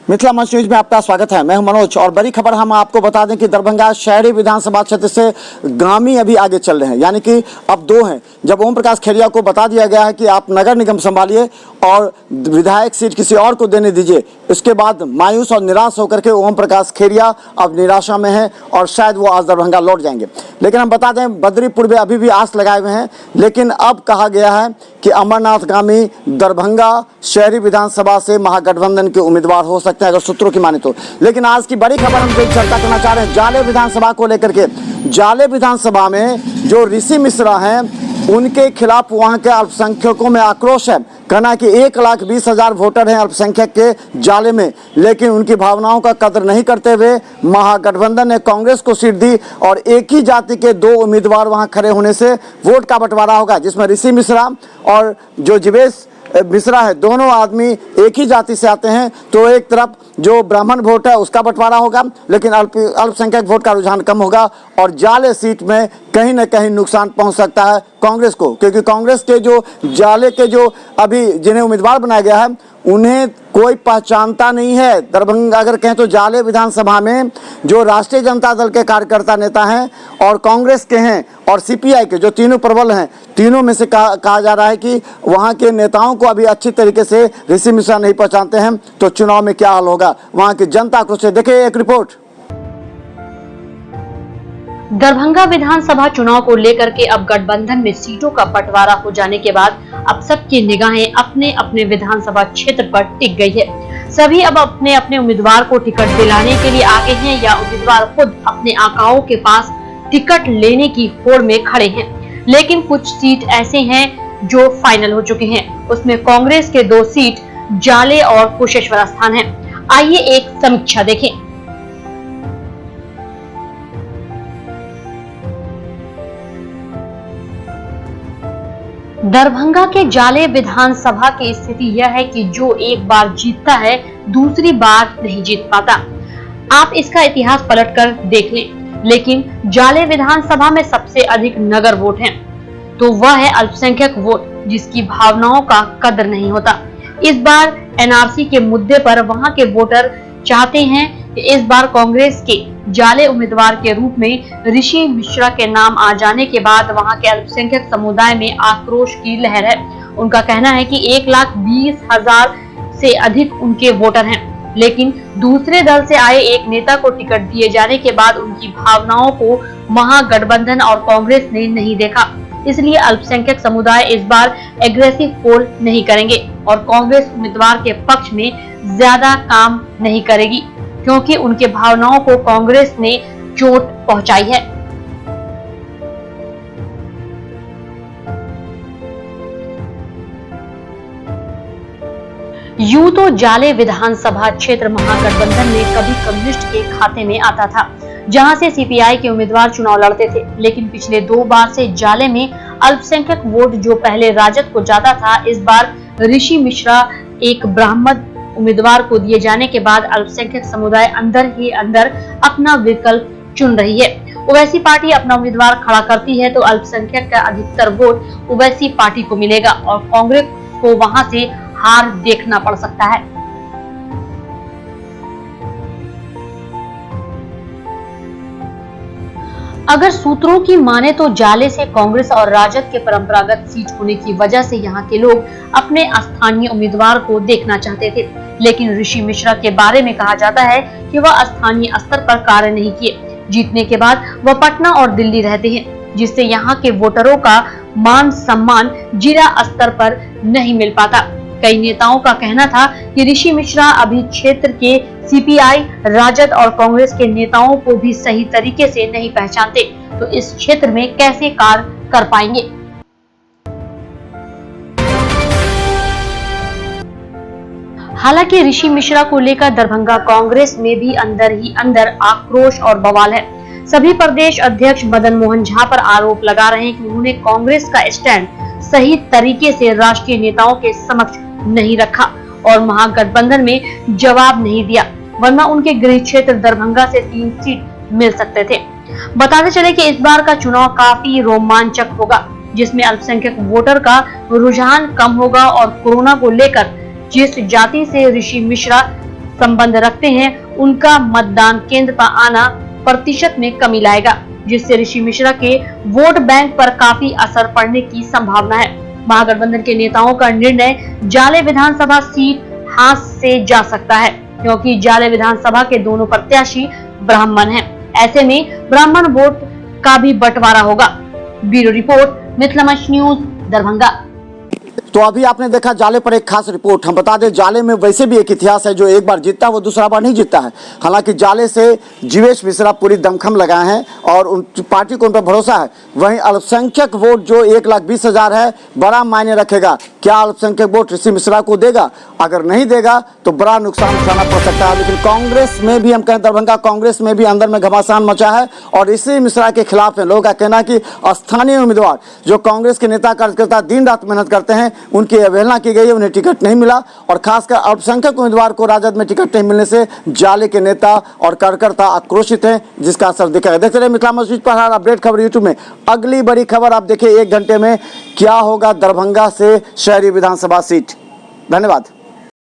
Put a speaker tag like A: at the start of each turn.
A: मिथिला मंच न्यूज में आपका स्वागत है। मैं हूं मनोज और बड़ी खबर हम आपको बता दें कि दरभंगा शहरी विधानसभा क्षेत्र से गामी अभी आगे चल रहे हैं, यानी कि अब दो हैं। जब ओम प्रकाश खेरिया को बता दिया गया है कि आप नगर निगम संभालिए और विधायक सीट किसी और को देने दीजिए, इसके बाद मायूस और निराश होकर के ओम प्रकाश खेरिया अब निराशा में है और शायद वो आज दरभंगा लौट जाएंगे। लेकिन हम बता दें बद्रीपुर में अभी भी आस लगाए हुए हैं, लेकिन अब कहा गया है कि अमरनाथ गामी दरभंगा शहरी विधानसभा से महागठबंधन के उम्मीदवार हो सकते हैं, अगर सूत्रों की माने तो। लेकिन आज की बड़ी खबर हम जो चर्चा करना चाह रहे हैं जाले विधानसभा को लेकर के। जाले विधानसभा में जो ऋषि मिश्रा हैं उनके खिलाफ वहां के अल्पसंख्यकों में आक्रोश है। कहना कि 1,20,000 वोटर हैं अल्पसंख्यक के जाले में, लेकिन उनकी भावनाओं का कदर नहीं करते हुए महागठबंधन ने कांग्रेस को सीट दी और एक ही जाति के दो उम्मीदवार वहां खड़े होने से वोट का बंटवारा होगा, जिसमें ऋषि मिश्रा और जो जीवेश मिश्रा है, दोनों आदमी एक ही जाति से आते हैं। तो एक तरफ जो ब्राह्मण वोट है उसका बंटवारा होगा, लेकिन अल्पसंख्यक वोट का रुझान कम होगा और जाले सीट में कहीं न कहीं नुकसान पहुंच सकता है कांग्रेस को, क्योंकि कांग्रेस के जो जाले के जो अभी जिन्हें उम्मीदवार बनाया गया है उन्हें कोई पहचानता नहीं है। दरभंगा अगर कहें तो जाले विधानसभा में जो राष्ट्रीय जनता दल के कार्यकर्ता नेता हैं और कांग्रेस के हैं और सीपीआई के जो तीनों प्रबल हैं, तीनों में से कहा जा रहा है कि वहां के नेताओं को अभी अच्छी तरीके से ऋषि मिश्रा नहीं पहचानते हैं। तो चुनाव में क्या हाल होगा वहां की जनता को से देखिए एक रिपोर्ट।
B: दरभंगा विधानसभा चुनाव को लेकर के अब गठबंधन में सीटों का बंटवारा हो जाने के बाद अब सबकी निगाहें अपने अपने विधानसभा क्षेत्र पर टिक गई है। सभी अब अपने अपने उम्मीदवार को टिकट दिलाने के लिए आगे हैं या उम्मीदवार खुद अपने आकाओं के पास टिकट लेने की होड़ में खड़े हैं। लेकिन कुछ सीट ऐसे हैं जो फाइनल हो चुके हैं, उसमें कांग्रेस के 2 सीट जाले और कुशेश्वर स्थान है। आइए एक समीक्षा देखें। दरभंगा के जाले विधानसभा की स्थिति यह है कि जो एक बार जीतता है दूसरी बार नहीं जीत पाता। आप इसका इतिहास पलटकर देख लें। लेकिन जाले विधानसभा में सबसे अधिक नगर वोट हैं, तो वह है अल्पसंख्यक वोट, जिसकी भावनाओं का कदर नहीं होता। इस बार एनआरसी के मुद्दे पर वहां के वोटर चाहते हैं कि इस बार कांग्रेस के जाले उम्मीदवार के रूप में ऋषि मिश्रा के नाम आ जाने के बाद वहां के अल्पसंख्यक समुदाय में आक्रोश की लहर है। उनका कहना है कि 1,20,000 से अधिक उनके वोटर हैं, लेकिन दूसरे दल से आए एक नेता को टिकट दिए जाने के बाद उनकी भावनाओं को महागठबंधन और कांग्रेस ने नहीं देखा। इसलिए अल्पसंख्यक समुदाय इस बार एग्रेसिव पोल नहीं करेंगे और कांग्रेस उम्मीदवार के पक्ष में ज्यादा काम नहीं करेगी, क्योंकि उनके भावनाओं को कांग्रेस ने चोट पहुंचाई है। यूं तो जाले विधानसभा क्षेत्र महागठबंधन में कभी कम्युनिस्ट के खाते में आता था, जहां से सीपीआई के उम्मीदवार चुनाव लड़ते थे। लेकिन पिछले 2 बार से जाले में अल्पसंख्यक वोट जो पहले राजद को जाता था, इस बार ऋषि मिश्रा एक ब्राह्मण उम्मीदवार को दिए जाने के बाद अल्पसंख्यक समुदाय अंदर ही अंदर अपना विकल्प चुन रही है। ओवैसी पार्टी अपना उम्मीदवार खड़ा करती है तो अल्पसंख्यक का अधिकतर वोट ओवैसी पार्टी को मिलेगा और कांग्रेस को वहां से हार देखना पड़ सकता है। अगर सूत्रों की माने तो जाले से कांग्रेस और राजद के परंपरागत सीट होने की वजह से यहाँ के लोग अपने स्थानीय उम्मीदवार को देखना चाहते थे। लेकिन ऋषि मिश्रा के बारे में कहा जाता है कि वह स्थानीय स्तर पर कार्य नहीं किए। जीतने के बाद वह पटना और दिल्ली रहते हैं, जिससे यहाँ के वोटरों का मान सम्मान जिला स्तर पर नहीं मिल पाता। कई नेताओं का कहना था कि ऋषि मिश्रा अभी क्षेत्र के सीपीआई, राजद और कांग्रेस के नेताओं को भी सही तरीके से नहीं पहचानते, तो इस क्षेत्र में कैसे कार्य कर पाएंगे। हालांकि ऋषि मिश्रा को लेकर दरभंगा कांग्रेस में भी अंदर ही अंदर आक्रोश और बवाल है। सभी प्रदेश अध्यक्ष मदन मोहन झा पर आरोप लगा रहे हैं कि उन्होंने कांग्रेस का स्टैंड सही तरीके से राष्ट्रीय नेताओं के समक्ष नहीं रखा और महागठबंधन में जवाब नहीं दिया, वरना उनके गृह क्षेत्र दरभंगा से 3 सीट मिल सकते थे। बताते चले कि इस बार का चुनाव काफी रोमांचक होगा, जिसमें अल्पसंख्यक वोटर का रुझान कम होगा और कोरोना को लेकर जिस जाति से ऋषि मिश्रा संबंध रखते हैं उनका मतदान केंद्र पर आना प्रतिशत में कमी लाएगा, जिससे ऋषि मिश्रा के वोट बैंक पर काफी असर पड़ने की संभावना है। महागठबंधन के नेताओं का निर्णय जाले विधानसभा सीट हाथ से जा सकता है, क्योंकि जाले विधानसभा के दोनों प्रत्याशी ब्राह्मण हैं। ऐसे में ब्राह्मण वोट का भी बंटवारा होगा। Bureau report, Mithilamanch news, Darbhanga.
A: तो अभी आपने देखा जाले पर एक खास रिपोर्ट। हम बता दें, जाले में वैसे भी एक इतिहास है, जो एक बार जीतता है वो दूसरा बार नहीं जीतता है। हालांकि जाले से जीवेश मिश्रा पूरी दमखम लगाए हैं और उन पार्टी को उन पर भरोसा है। वहीं अल्पसंख्यक वोट जो 1,20,000 है, बड़ा मायने रखेगा। क्या अल्पसंख्यक वोट ऋषि मिश्रा को देगा? अगर नहीं देगा तो बड़ा नुकसान उठाना पड़ सकता है। लेकिन कांग्रेस में भी, हम कहें दरभंगा कांग्रेस में भी अंदर में घमासान मचा है और ऋषि मिश्रा के खिलाफ है। लोगों का कहना है कि स्थानीय उम्मीदवार जो कांग्रेस के नेता कार्यकर्ता दिन रात मेहनत करते हैं, उनकी अवहेलना की गई है, उन्हें टिकट नहीं मिला। और खासकर अल्पसंख्यक उम्मीदवार को राजद में टिकट नहीं मिलने से जाले के नेता और कार्यकर्ता आक्रोशित हैं, जिसका असर दिखा है। देखते रहिए मिथिलामंच न्यूज पर हर अपडेट खबर यूट्यूब में। अगली बड़ी खबर आप देखिए 1 घंटे में क्या होगा दरभंगा से शहरी विधानसभा सीट। धन्यवाद।